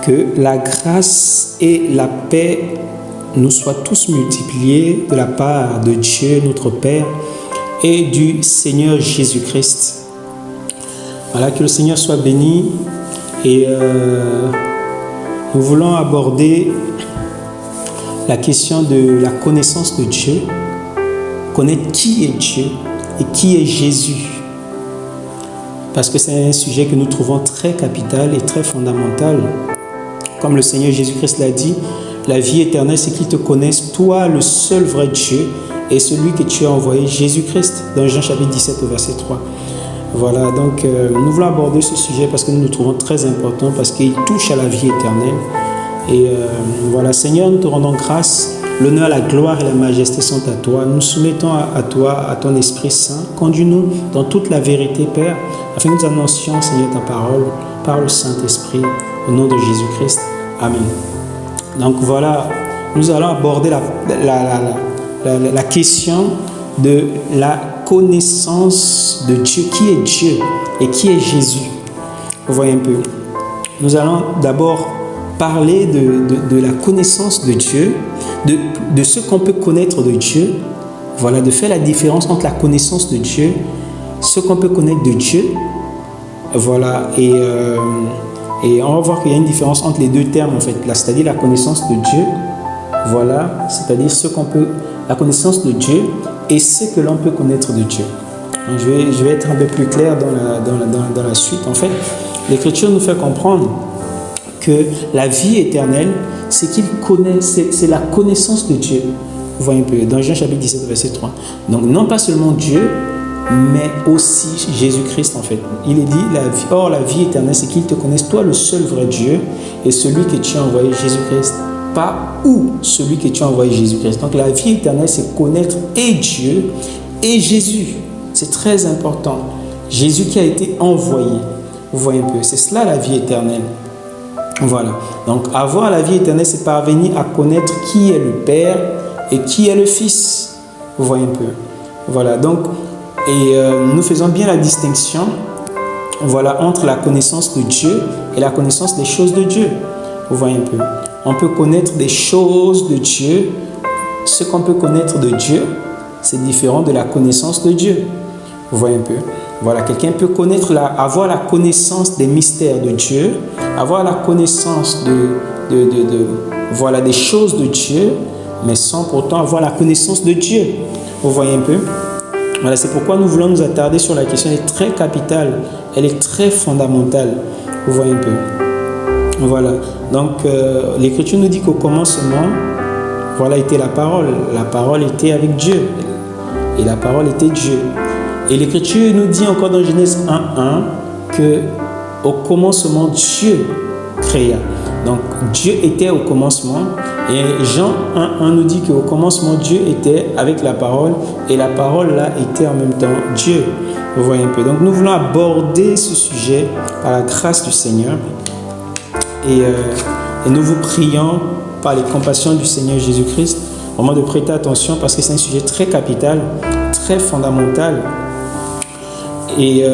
Que la grâce et la paix nous soient tous multipliées de la part de Dieu, notre Père, et du Seigneur Jésus-Christ. Voilà, que le Seigneur soit béni. Et nous voulons aborder la question de la connaissance de Dieu, connaître qui est Dieu et qui est Jésus. Parce que c'est un sujet que nous trouvons très capital et très fondamental. Comme le Seigneur Jésus-Christ l'a dit, la vie éternelle, c'est qu'ils te connaissent, toi, le seul vrai Dieu, et celui que tu as envoyé, Jésus-Christ, dans Jean chapitre 17 au verset 3. Voilà, donc nous voulons aborder ce sujet parce que nous le trouvons très important, parce qu'il touche à la vie éternelle. Et voilà, Seigneur, nous te rendons grâce. L'honneur, la gloire et la majesté sont à toi. Nous soumettons à toi, à ton Esprit Saint. Conduis-nous dans toute la vérité, Père, afin que nous annoncions, Seigneur, ta parole par le Saint-Esprit, au nom de Jésus-Christ. Amen. Donc voilà, nous allons aborder la question de la connaissance de Dieu. Qui est Dieu et qui est Jésus? Vous voyez un peu. Nous allons d'abord parler de la connaissance de Dieu, de ce qu'on peut connaître de Dieu. Voilà, de faire la différence entre la connaissance de Dieu, ce qu'on peut connaître de Dieu. Voilà, et on va voir qu'il y a une différence entre les deux termes, en fait, c'est-à-dire la connaissance de Dieu, voilà, c'est-à-dire la connaissance de Dieu et ce que l'on peut connaître de Dieu. Donc, je vais être un peu plus clair dans la suite. En fait, l'Écriture nous fait comprendre que la vie éternelle, c'est la connaissance de Dieu. Vous voyez un peu, dans Jean chapitre 17, verset 3. Donc, non pas seulement Dieu, mais aussi Jésus-Christ, en fait. Il est dit, la vie éternelle, c'est qu'ils te connaissent, toi, le seul vrai Dieu, et celui que tu as envoyé, Jésus-Christ. Pas ou celui que tu as envoyé, Jésus-Christ. Donc, la vie éternelle, c'est connaître et Dieu et Jésus. C'est très important. Jésus qui a été envoyé. Vous voyez un peu, c'est cela la vie éternelle. Voilà. Donc, avoir la vie éternelle, c'est parvenir à connaître qui est le Père et qui est le Fils. Vous voyez un peu. Voilà. Donc, nous faisons bien la distinction, voilà, entre la connaissance de Dieu et la connaissance des choses de Dieu. Vous voyez un peu. On peut connaître des choses de Dieu. Ce qu'on peut connaître de Dieu, c'est différent de la connaissance de Dieu. Vous voyez un peu. Voilà, quelqu'un peut avoir la connaissance des mystères de Dieu, avoir la connaissance des choses de Dieu, mais sans pourtant avoir la connaissance de Dieu. Vous voyez un peu. Voilà, c'est pourquoi nous voulons nous attarder sur la question. Elle est très capitale, elle est très fondamentale. Vous voyez un peu. Voilà, donc l'Écriture nous dit qu'au commencement, voilà, était la parole était avec Dieu, et la parole était Dieu. Et l'Écriture nous dit encore dans Genèse 1:1 que au commencement, Dieu créa. Donc Dieu était au commencement, et Jean 1:1 nous dit qu'au commencement, Dieu était avec la parole, et la parole là était en même temps Dieu. Vous voyez un peu. Donc nous voulons aborder ce sujet par la grâce du Seigneur. Et nous vous prions par les compassions du Seigneur Jésus-Christ, vraiment de prêter attention parce que c'est un sujet très capital, très fondamental. Et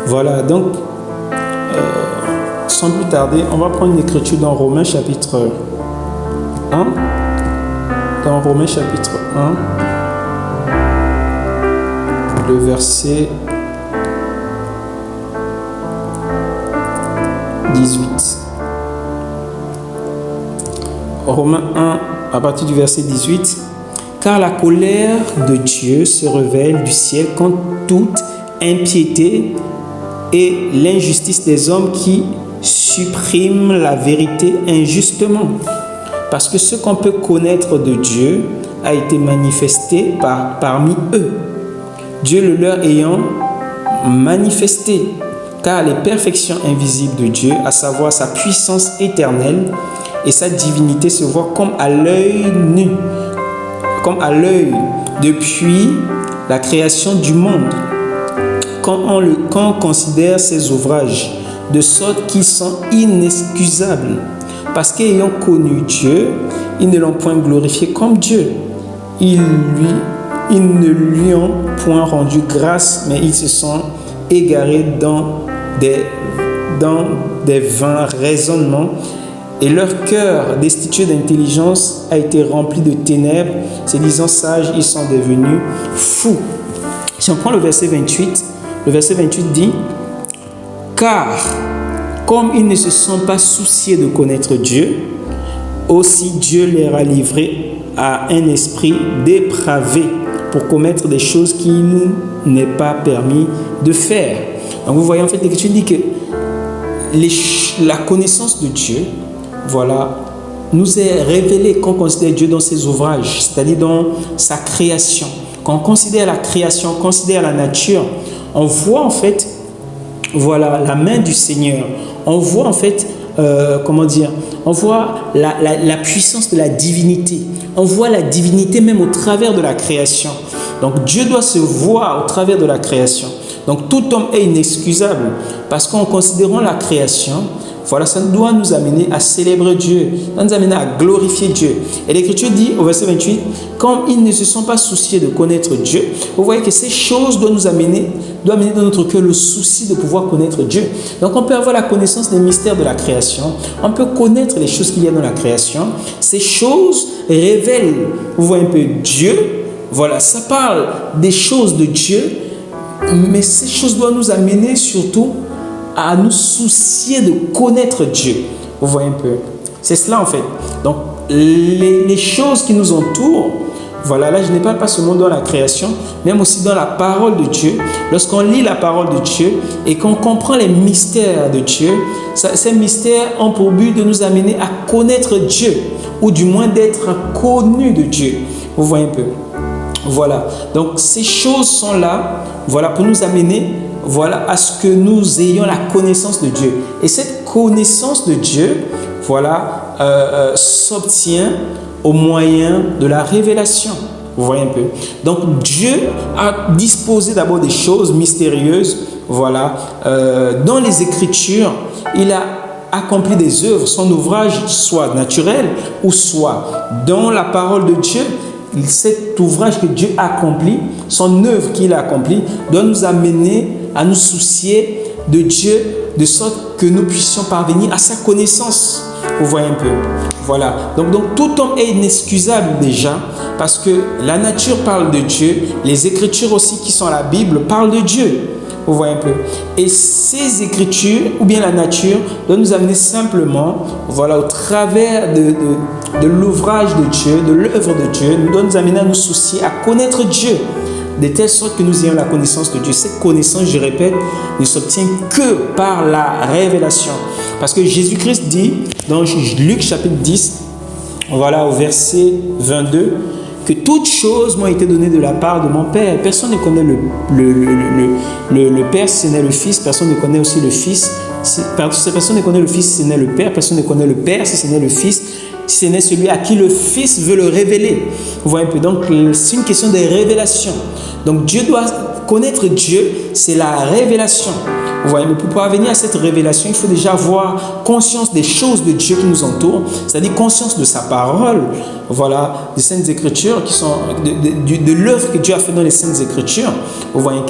voilà, donc, sans plus tarder, on va prendre une écriture dans Romains chapitre 1. Dans Romains chapitre 1, le verset 18. Romains 1, à partir du verset 18. Car la colère de Dieu se révèle du ciel contre toute impiété et l'injustice des hommes qui suppriment la vérité injustement. Parce que ce qu'on peut connaître de Dieu a été manifesté parmi eux, Dieu le leur ayant manifesté. Car les perfections invisibles de Dieu, à savoir sa puissance éternelle et sa divinité, se voient comme à l'œil nu, depuis la création du monde, quand on considère ses ouvrages, de sorte qu'ils sont inexcusables, parce qu'ayant connu Dieu, ils ne l'ont point glorifié comme Dieu. Ils ne lui ont point rendu grâce, mais ils se sont égarés dans des dans des vains raisonnements et leur cœur, destitué d'intelligence, a été rempli de ténèbres. Se disant sages, ils sont devenus fous. Si on prend le verset 28 dit « Car, comme ils ne se sont pas souciés de connaître Dieu, aussi Dieu leur a livré à un esprit dépravé pour commettre des choses qui nous n'est pas permis de faire. » Donc vous voyez, en fait, l'Écriture dit que la connaissance de Dieu, voilà, nous est révélée quand on considère Dieu dans ses ouvrages, c'est-à-dire dans sa création. Quand on considère la création, on considère la nature, on voit en fait, voilà, la main du Seigneur. On voit en fait, on voit la puissance de la divinité. On voit la divinité même au travers de la création. Donc Dieu doit se voir au travers de la création. Donc tout homme est inexcusable parce qu'en considérant la création, voilà, ça doit nous amener à célébrer Dieu, ça doit nous amener à glorifier Dieu. Et l'Écriture dit au verset 28, comme ils ne se sont pas souciés de connaître Dieu, vous voyez que ces choses doivent amener dans notre cœur le souci de pouvoir connaître Dieu. Donc on peut avoir la connaissance des mystères de la création, on peut connaître les choses qu'il y a dans la création. Ces choses révèlent, vous voyez un peu, Dieu. Voilà, ça parle des choses de Dieu, mais ces choses doivent nous amener surtout à nous soucier de connaître Dieu. Vous voyez un peu. C'est cela en fait. Donc, les choses qui nous entourent, voilà, là je ne parle pas seulement dans la création, même aussi dans la parole de Dieu. Lorsqu'on lit la parole de Dieu et qu'on comprend les mystères de Dieu, ces mystères ont pour but de nous amener à connaître Dieu, ou du moins d'être connus de Dieu. Vous voyez un peu. Voilà. Donc, ces choses sont là, voilà, pour nous amener, voilà, à ce que nous ayons la connaissance de Dieu. Et cette connaissance de Dieu, voilà, s'obtient au moyen de la révélation. Vous voyez un peu. Donc, Dieu a disposé d'abord des choses mystérieuses, voilà, dans les Écritures. Il a accompli des œuvres, son ouvrage soit naturel ou soit dans la parole de Dieu. Cet ouvrage que Dieu a accompli, son œuvre qu'il a accomplie, doit nous amener à nous soucier de Dieu, de sorte que nous puissions parvenir à sa connaissance. Vous voyez un peu. Voilà. Donc tout homme est inexcusable déjà, parce que la nature parle de Dieu, les Écritures aussi qui sont la Bible parlent de Dieu. Vous voyez un peu. Et ces Écritures, ou bien la nature, doit nous amener simplement, voilà, au travers de l'ouvrage de Dieu, de l'œuvre de Dieu, nous doit nous amener à nous soucier, à connaître Dieu, de telle sorte que nous ayons la connaissance de Dieu. Cette connaissance, je répète, ne s'obtient que par la révélation. Parce que Jésus-Christ dit, dans Luc chapitre 10, voilà, au verset 22, que toutes choses m'ont été données de la part de mon Père. Personne ne connaît le Père si ce n'est le Fils. Personne ne connaît aussi le Fils. Personne ne connaît le Fils si ce n'est le Père. Personne ne connaît le Père si ce n'est le Fils. Si ce n'est celui à qui le Fils veut le révéler. Vous voyez un peu. Donc, c'est une question de révélation. Donc, Dieu doit connaître Dieu, c'est la révélation. Vous voyez, mais pour parvenir à cette révélation, il faut déjà avoir conscience des choses de Dieu qui nous entourent, c'est-à-dire conscience de sa parole, voilà, des Saintes Écritures, qui sont de l'œuvre que Dieu a fait dans les Saintes Écritures, vous voyez,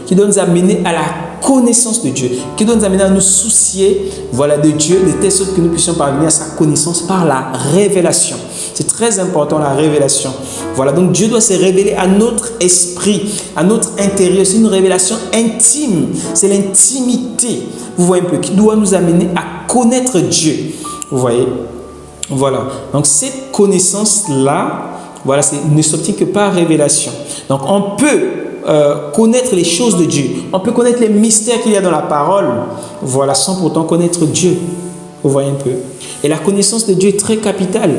qui doit nous amener à la connaissance de Dieu, qui doit nous amener à nous soucier, voilà, de Dieu, de telle sorte que nous puissions parvenir à sa connaissance par la révélation. C'est très important, la révélation. Voilà, donc Dieu doit se révéler à notre esprit, à notre intérieur. C'est une révélation intime. C'est l'intimité, vous voyez un peu, qui doit nous amener à connaître Dieu. Vous voyez? Voilà. Donc, cette connaissance-là, voilà, ne s'obtient que par révélation. Donc, on peut connaître les choses de Dieu. On peut connaître les mystères qu'il y a dans la parole, voilà, sans pourtant connaître Dieu. Vous voyez un peu? Et la connaissance de Dieu est très capitale.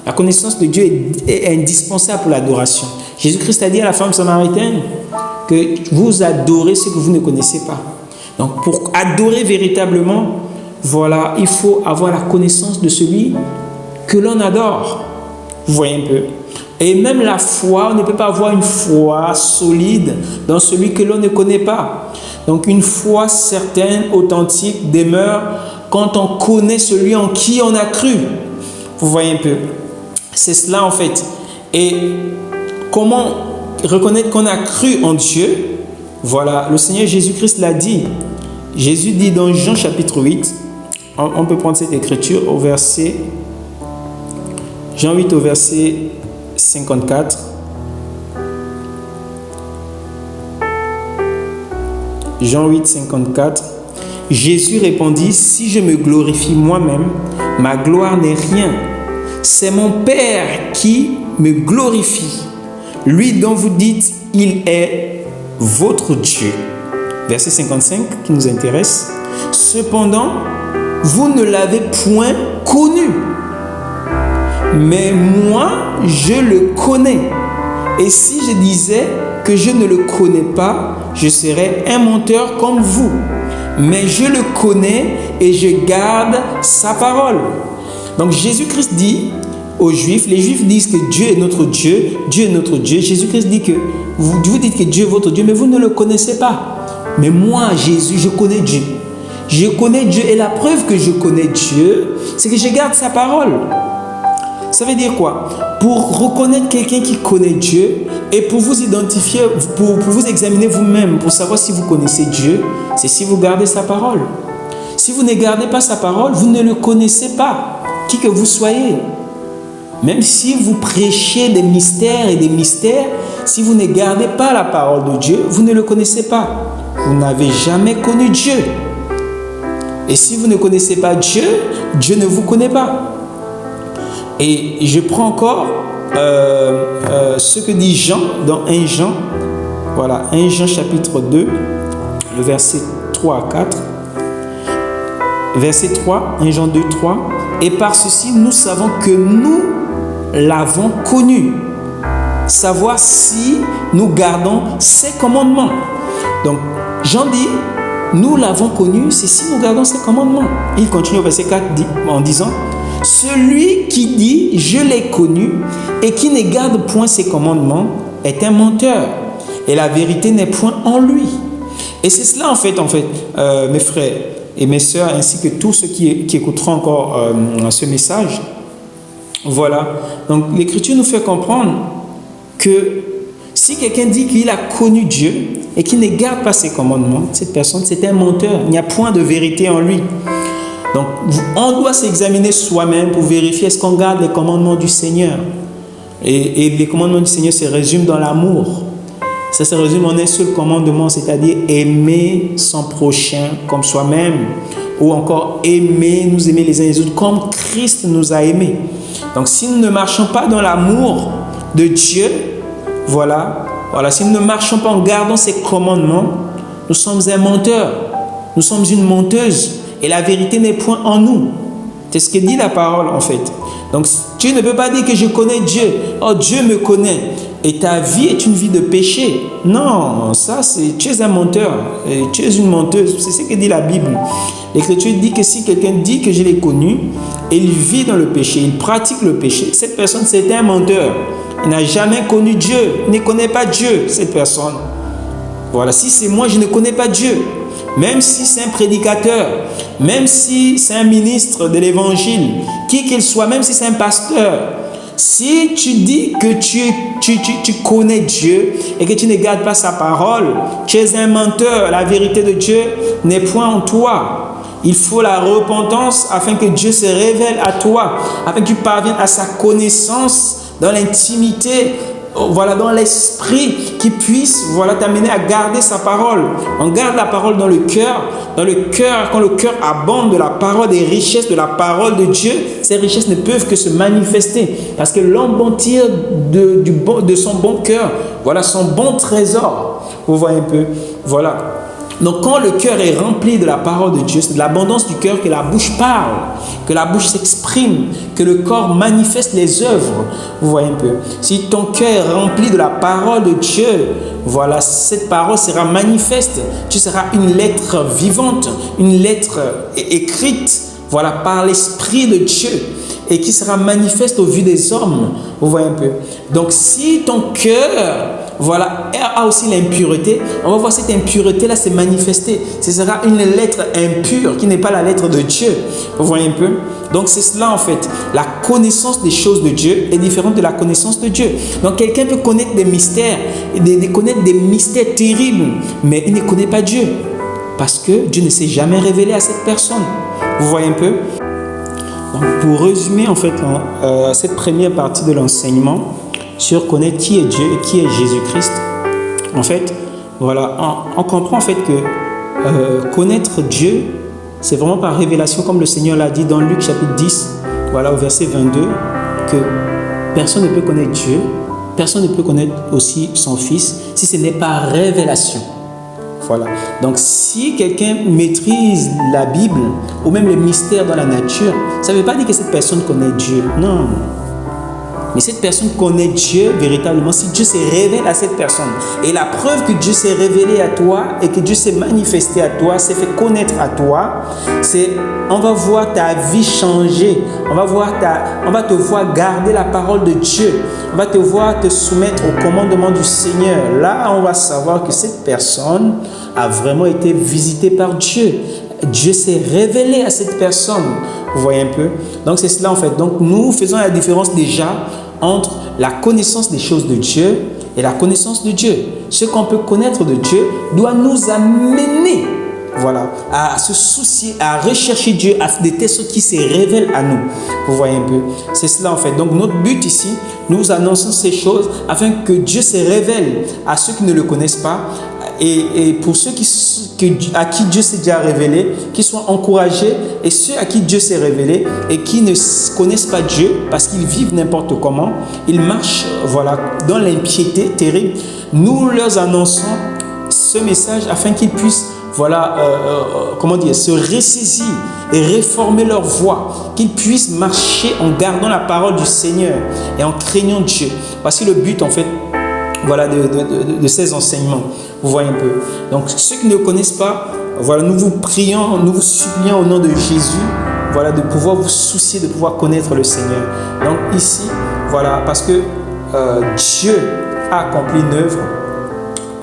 La connaissance de Dieu est indispensable pour l'adoration. Jésus-Christ a dit à la femme samaritaine que vous adorez ce que vous ne connaissez pas. Donc, pour adorer véritablement, voilà, il faut avoir la connaissance de celui que l'on adore. Vous voyez un peu. Et même la foi, on ne peut pas avoir une foi solide dans celui que l'on ne connaît pas. Donc, une foi certaine, authentique, demeure quand on connaît celui en qui on a cru. Vous voyez un peu. C'est cela en fait. Et comment reconnaître qu'on a cru en Dieu? Voilà, le Seigneur Jésus-Christ l'a dit. Jésus dit dans Jean chapitre 8, on peut prendre cette écriture au verset, Jean 8 au verset 54. Jean 8, 54. Jésus répondit, si je me glorifie moi-même, ma gloire n'est rien. C'est mon Père qui me glorifie. Lui dont vous dites, il est votre Dieu. Verset 55 qui nous intéresse. Cependant, vous ne l'avez point connu. Mais moi, je le connais. Et si je disais que je ne le connais pas, je serais un menteur comme vous. Mais je le connais et je garde sa parole. Donc Jésus-Christ dit aux Juifs, les Juifs disent que Dieu est notre Dieu, Dieu est notre Dieu. Jésus-Christ dit que vous dites que Dieu est votre Dieu, mais vous ne le connaissez pas. Mais moi, Jésus, je connais Dieu. Je connais Dieu et la preuve que je connais Dieu, c'est que je garde sa parole. Ça veut dire quoi? Pour reconnaître quelqu'un qui connaît Dieu et pour vous identifier, pour vous examiner vous-même, pour savoir si vous connaissez Dieu, c'est si vous gardez sa parole. Si vous ne gardez pas sa parole, vous ne le connaissez pas, qui que vous soyez. Même si vous prêchez des mystères et des mystères, si vous ne gardez pas la parole de Dieu, vous ne le connaissez pas. Vous n'avez jamais connu Dieu. Et si vous ne connaissez pas Dieu, Dieu ne vous connaît pas. Et je prends encore ce que dit Jean dans 1 Jean. Voilà, 1 Jean chapitre 2, le verset 3 à 4. Verset 3, 1 Jean 2, 3. Et par ceci, nous savons que nous l'avons connu. Savoir si nous gardons ses commandements. Donc, Jean dit, nous l'avons connu, c'est si nous gardons ses commandements. Il continue au verset 4 en disant, celui qui dit, je l'ai connu, et qui ne garde point ses commandements, est un menteur, et la vérité n'est point en lui. Et c'est cela, en fait, mes frères et mes sœurs, ainsi que tous ceux qui écouteront encore ce message. Voilà. Donc, l'Écriture nous fait comprendre que si quelqu'un dit qu'il a connu Dieu et qu'il ne garde pas ses commandements, cette personne, c'est un menteur. Il n'y a point de vérité en lui. Donc, on doit s'examiner soi-même pour vérifier est-ce qu'on garde les commandements du Seigneur. Et les commandements du Seigneur se résument dans l'amour. Ça se résume en un seul commandement, c'est-à-dire aimer son prochain comme soi-même. Ou encore nous aimer les uns les autres comme Christ nous a aimés. Donc, si nous ne marchons pas dans l'amour de Dieu, voilà, si nous ne marchons pas en gardant ses commandements, nous sommes un menteur. Nous sommes une menteuse. Et la vérité n'est point en nous. C'est ce que dit la parole en fait. Donc tu ne peux pas dire que je connais Dieu. Oh, Dieu me connaît. Et ta vie est une vie de péché. Non, ça c'est, tu es un menteur. Et tu es une menteuse. C'est ce que dit la Bible. L'Écriture dit que si quelqu'un dit que je l'ai connu, et il vit dans le péché, il pratique le péché, cette personne c'est un menteur. Il n'a jamais connu Dieu. Il ne connaît pas Dieu, cette personne. Voilà, si c'est moi, je ne connais pas Dieu. Même si c'est un prédicateur, même si c'est un ministre de l'évangile, qui qu'il soit, même si c'est un pasteur, si tu dis que tu connais Dieu et que tu ne gardes pas sa parole, tu es un menteur. La vérité de Dieu n'est point en toi. Il faut la repentance afin que Dieu se révèle à toi, afin que tu parviennes à sa connaissance dans l'intimité, voilà, dans l'esprit, qui puisse t'amener à garder sa parole. On garde la parole dans le cœur. Dans le cœur, quand le cœur abonde de la parole, des richesses de la parole de Dieu, ces richesses ne peuvent que se manifester. Parce que l'homme bon tire de son bon cœur, voilà, son bon trésor. Vous voyez un peu, voilà. Donc quand le cœur est rempli de la parole de Dieu, c'est de l'abondance du cœur que la bouche parle, que la bouche s'exprime, que le corps manifeste les œuvres. Vous voyez un peu. Si ton cœur est rempli de la parole de Dieu, voilà, cette parole sera manifeste. Tu seras une lettre vivante, une lettre écrite, voilà, par l'Esprit de Dieu, et qui sera manifeste aux vues des hommes. Vous voyez un peu. Donc si ton cœur a aussi l'impureté, on va voir cette impureté-là se manifester. Ce sera une lettre impure qui n'est pas la lettre de Dieu. Vous voyez un peu? Donc c'est cela en fait. La connaissance des choses de Dieu est différente de la connaissance de Dieu. Donc quelqu'un peut connaître des mystères, connaître des mystères terribles, mais il ne connaît pas Dieu. Parce que Dieu ne s'est jamais révélé à cette personne. Vous voyez un peu? Donc, pour résumer en fait cette première partie de l'enseignement sur connaître qui est Dieu et qui est Jésus-Christ, en fait, voilà, on comprend en fait que connaître Dieu, c'est vraiment par révélation, comme le Seigneur l'a dit dans Luc chapitre 10, voilà, au verset 22, que personne ne peut connaître Dieu, personne ne peut connaître aussi son Fils si ce n'est par révélation. Voilà. Donc, si quelqu'un maîtrise la Bible ou même les mystères dans la nature, ça ne veut pas dire que cette personne connaît Dieu. Non. Mais cette personne connaît Dieu véritablement si Dieu se révèle à cette personne. Et la preuve que Dieu s'est révélé à toi et que Dieu s'est manifesté à toi, s'est fait connaître à toi, c'est on va voir ta vie changer. On va te voir garder la parole de Dieu. On va te voir te soumettre au commandement du Seigneur. Là, on va savoir que cette personne a vraiment été visitée par Dieu. Dieu s'est révélé à cette personne. Vous voyez un peu? Donc, c'est cela en fait. Donc, nous faisons la différence déjà entre la connaissance des choses de Dieu et la connaissance de Dieu. Ce qu'on peut connaître de Dieu doit nous amener, voilà, à se soucier, à rechercher Dieu, à des tests qui se révèlent à nous. Vous voyez un peu? C'est cela en fait. Donc, notre but ici, nous annonçons ces choses afin que Dieu se révèle à ceux qui ne le connaissent pas. Et pour ceux à qui Dieu s'est déjà révélé, qu'ils soient encouragés, et ceux à qui Dieu s'est révélé et qui ne connaissent pas Dieu parce qu'ils vivent n'importe comment, ils marchent voilà, dans l'impiété terrible, nous leur annonçons ce message afin qu'ils puissent voilà, se ressaisir et réformer leur voie, qu'ils puissent marcher en gardant la parole du Seigneur et en craignant Dieu. Voici le but en fait voilà, de ces enseignements. Vous voyez un peu. Donc, ceux qui ne connaissent pas, voilà, nous vous prions, nous vous supplions au nom de Jésus, voilà, de pouvoir vous soucier, de pouvoir connaître le Seigneur. Donc, ici, voilà, parce que Dieu a accompli une œuvre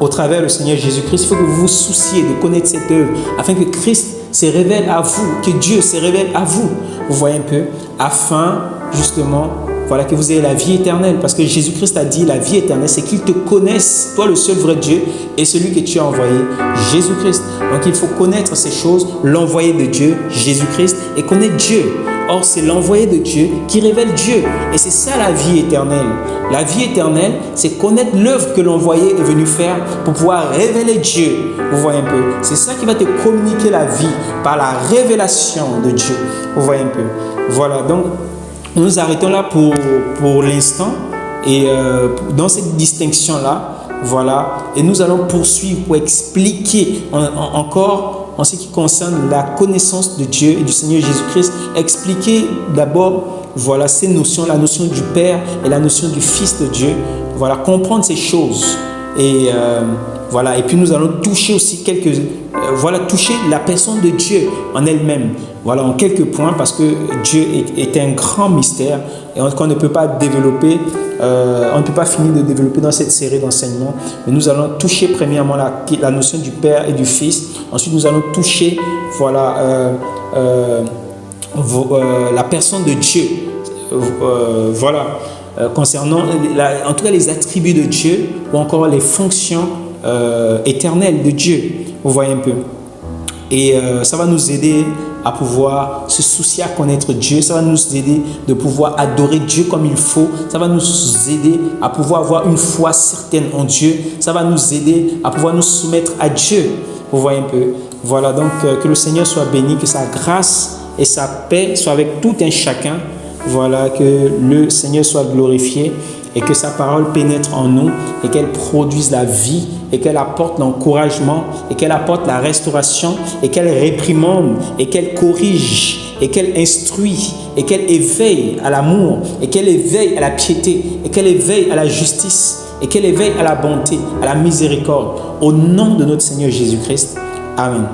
au travers du Seigneur Jésus-Christ. Il faut que vous vous souciez de connaître cette œuvre, afin que Christ se révèle à vous, que Dieu se révèle à vous. Vous voyez un peu, afin, justement, voilà, que vous ayez la vie éternelle. Parce que Jésus-Christ a dit la vie éternelle, c'est qu'ils te connaissent, toi le seul vrai Dieu, et celui que tu as envoyé, Jésus-Christ. Donc il faut connaître ces choses, l'envoyé de Dieu, Jésus-Christ, et connaître Dieu. Or, c'est l'envoyé de Dieu qui révèle Dieu. Et c'est ça la vie éternelle. La vie éternelle, c'est connaître l'œuvre que l'envoyé est venu faire pour pouvoir révéler Dieu. Vous voyez un peu. C'est ça qui va te communiquer la vie par la révélation de Dieu. Vous voyez un peu. Voilà, donc nous nous arrêtons là pour l'instant. Et dans cette distinction-là, voilà, et nous allons poursuivre pour expliquer encore en ce qui concerne la connaissance de Dieu et du Seigneur Jésus-Christ, expliquer d'abord voilà, ces notions, la notion du Père et la notion du Fils de Dieu, voilà, comprendre ces choses. Et voilà, et puis nous allons toucher aussi toucher la personne de Dieu en elle-même, voilà, en quelques points, parce que Dieu est un grand mystère et qu'on ne peut pas développer, on ne peut pas finir de développer dans cette série d'enseignements. Mais nous allons toucher premièrement la notion du Père et du Fils. Ensuite, nous allons toucher voilà, la personne de Dieu, voilà, concernant en tout cas les attributs de Dieu ou encore les fonctions éternelles de Dieu. Vous voyez un peu. Et ça va nous aider à pouvoir se soucier à connaître Dieu. Ça va nous aider de pouvoir adorer Dieu comme il faut. Ça va nous aider à pouvoir avoir une foi certaine en Dieu. Ça va nous aider à pouvoir nous soumettre à Dieu. Vous voyez un peu. Voilà, donc que le Seigneur soit béni, que sa grâce et sa paix soient avec tout un chacun. Voilà, que le Seigneur soit glorifié et que sa parole pénètre en nous et qu'elle produise la vie et qu'elle apporte l'encouragement et qu'elle apporte la restauration et qu'elle réprimande et qu'elle corrige et qu'elle instruit et qu'elle éveille à l'amour et qu'elle éveille à la piété et qu'elle éveille à la justice et qu'elle éveille à la bonté, à la miséricorde. Au nom de notre Seigneur Jésus-Christ. Amen.